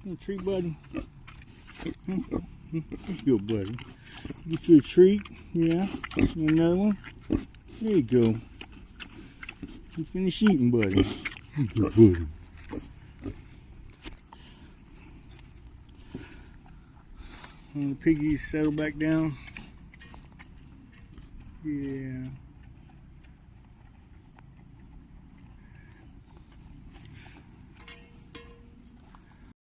Little treat, buddy. Good, buddy. Get you a treat. Yeah. Another one. There you go. You finish eating, buddy. Good, buddy. And the piggies settle back down. Yeah.